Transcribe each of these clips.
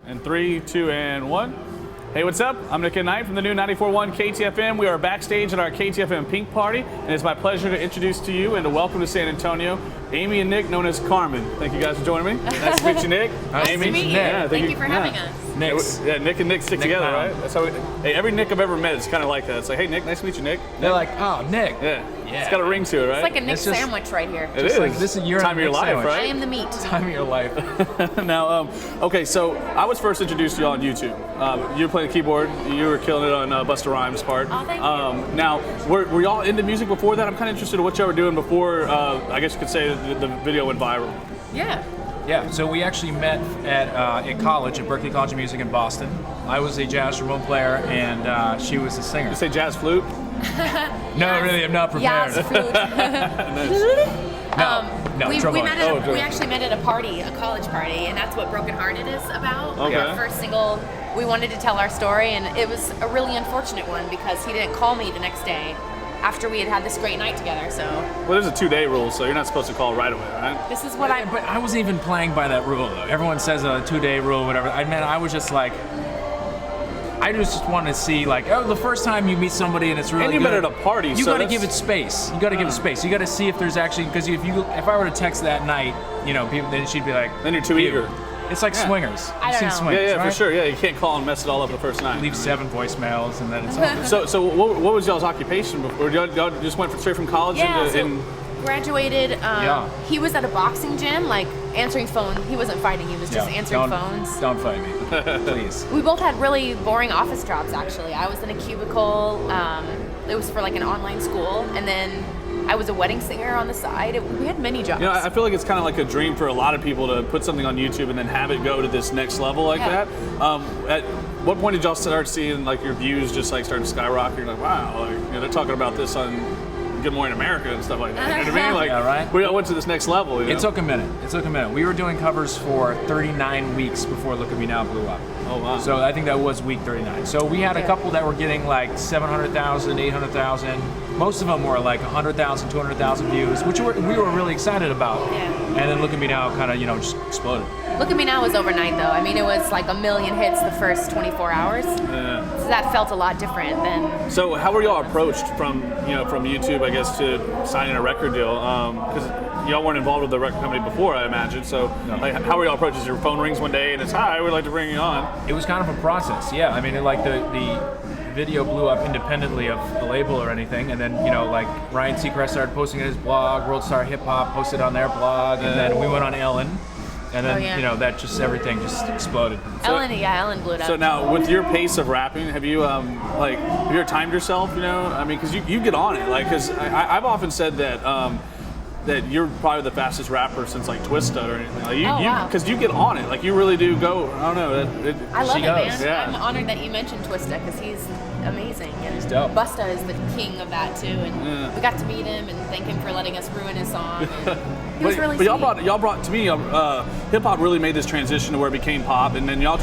And 3, 2, and 1. Hey, what's up? I'm Nick and Knight from the new 94.1 KTFM. We are backstage at our KTFM Pink Party, and it's my pleasure to introduce to you and to welcome to San Antonio, Amy and Nick, known as Karmin. Thank you guys for joining me. Nice to meet you, Nick. Nice Amy. to meet you. Yeah, thank you for having us. Nick and Nick stick together, right? That's how hey, every Nick I've ever met is kind of like that. It's like, hey, Nick, nice to meet you, Nick. They're like, oh, Nick. Yeah. It's got a ring to it, right? It's like a Nick sandwich right here. It is. Like, this is your time of your life, sandwich. right? I am the meat. Time of your life. Now, okay, so I was first introduced to you on YouTube. You were playing the keyboard. You were killing it on Busta Rhymes' part. Oh, thank you. Now, were y'all into music before that? I'm kind of interested in what y'all were doing before, I guess you could say, the video went viral. Yeah. Yeah, so we actually met in college, at Berklee College of Music in Boston. I was a jazz trombone player, and she was a singer. You say jazz flute? No, really, I'm not prepared. Jazz flute. No, we trombone. met we actually met at a party, a college party, and that's what Broken Hearted is about. Okay. Our first single, we wanted to tell our story, and it was a really unfortunate one because he didn't call me the next day after we had this great night together, so. Well, there's a 2-day rule, so you're not supposed to call right away, right? This is what But I wasn't even playing by that rule, though. Everyone says a 2-day rule, whatever. I was just like, I just want to see, like, the first time you meet somebody and it's really And you good, met at a party, you so got to give it space. You got to give it space. You got to see if there's actually, because if I were to text that night, people, then she'd be like, Then you're too eager. It's like swingers. I don't You've know. seen swingers, Yeah, right? for sure. Yeah, you can't call and mess it all up the first night. Leave 7 voicemails and then it's over. So what was y'all's occupation before? Y'all just went straight from college into graduated. He was at a boxing gym, like answering phone. He wasn't fighting. He was just answering phones. Don't fight me, please. We both had really boring office jobs, actually. I was in a cubicle. It was for like an online school, and then I was a wedding singer on the side. We had many jobs. I feel like it's kind of like a dream for a lot of people to put something on YouTube and then have it go to this next level like that. At what point did y'all start seeing like your views just like start to skyrocket? You're like, wow, like, they're talking about this on Good Morning America and stuff like that. You know what I mean? Like, yeah, right? We all went to this next level. It took a minute. We were doing covers for 39 weeks before Look at Me Now blew up. Oh, wow. So I think that was week 39. So we had a couple that were getting like 700,000, 800,000. Most of them were like 100,000, 200,000 views, which we were really excited about. Yeah. And then Look at Me Now kind of, just exploded. Look at Me Now was overnight, though. I mean, it was like 1 million hits the first 24 hours. Yeah. So that felt a lot different than. So how were y'all approached from YouTube, I guess, to signing a record deal? Because y'all weren't involved with the record company before, I imagine. So like, how were y'all approached? Your phone rings one day and it's, hi, we'd like to bring you on. It was kind of a process, yeah. I mean, the video blew up independently of a label or anything, and then like Ryan Seacrest started posting at his blog, World Star Hip Hop posted on their blog, and then we went on Ellen, and then that just everything just exploded. Ellen blew it up. So now, with your pace of rapping, have you have you timed yourself? I mean, because you get on it, like, because I've often said that. That you're probably the fastest rapper since like Twista or anything. Like because you get on it. Like you really do go. I don't know. I love it, man. Yeah. I'm honored that you mentioned Twista because he's amazing. And he's dope. Busta is the king of that too, and we got to meet him and thank him for letting us ruin his song. And he was really sweet. y'all brought to me hip hop really made this transition to where it became pop, and then y'all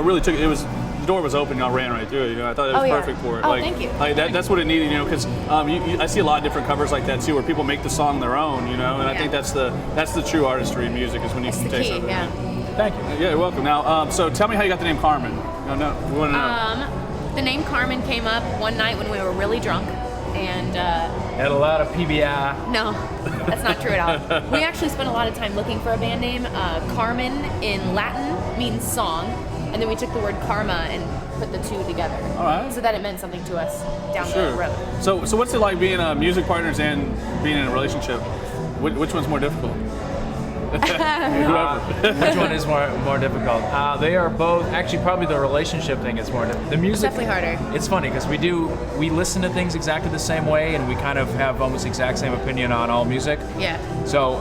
really took it. It was. The door was open, y'all ran right through it. I thought it was perfect for it. Oh, thank you. Like that's what it needed, because I see a lot of different covers like that too, where people make the song their own, and I think that's the true artistry in music is when you can take something. Yeah. Thank you. Yeah, you're welcome. Now, so tell me how you got the name Karmin. We want to know. The name Karmin came up one night when we were really drunk, and had a lot of PBI. No, that's not true at all. We actually spent a lot of time looking for a band name. Karmin in Latin means song. And then we took the word karma and put the two together. All right. So that it meant something to us down the road. So what's it like being music partners and being in a relationship? Which one's more difficult? Which one is more difficult? They are both. Actually, probably the relationship thing is more difficult. The music, it's definitely harder. It's funny because we listen to things exactly the same way, and we kind of have almost exact same opinion on all music. Yeah. So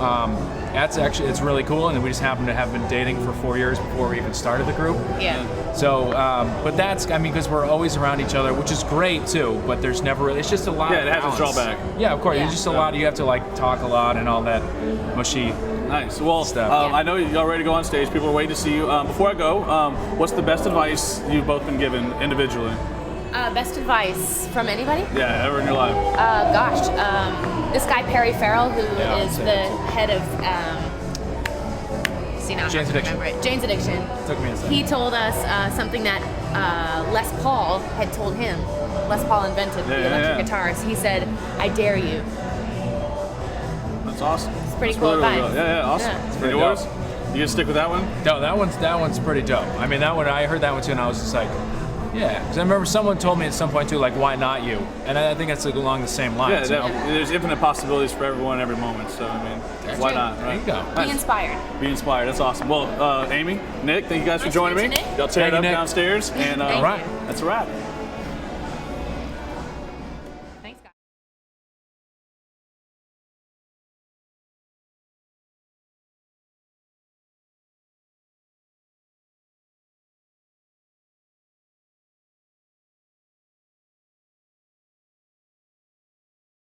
it's really cool, and we just happen to have been dating for 4 years before we even started the group. Yeah. So, but because we're always around each other, which is great too. But there's never really. It's just a lot. Yeah, it has a drawback. Yeah, of course. Yeah. It's just a lot. You have to like talk a lot and all that mushy. Nice. Well, stuff. I know y'all ready to go on stage. People are waiting to see you. Before I go, what's the best advice you've both been given individually? Best advice from anybody? Yeah, ever in your life. This guy Perry Farrell, who is the head of see now. Jane's I can't Addiction. remember it. Jane's Addiction. Took me a second. He told us something that Les Paul had told him. Les Paul invented the electric guitars. He said, "I dare you." That's awesome. It's pretty That's cool really, advice. Yeah, awesome. Yeah. It's pretty Yours? dope. You gonna stick with that one? No, that one's pretty dope. I mean, that one, I heard that one too, and I was just like, yeah. Because I remember someone told me at some point too, like, why not you? And I think that's like along the same Yeah, lines. there's infinite possibilities for everyone, every moment. So I mean, why true. not? There Right? you go. Be inspired. Be inspired. That's awesome. Well, Amy, Nick, thank you guys for Nice joining to me. meet you, Nick. Y'all tear Thank it you, up Nick. downstairs, and Thank All right. you. that's a wrap.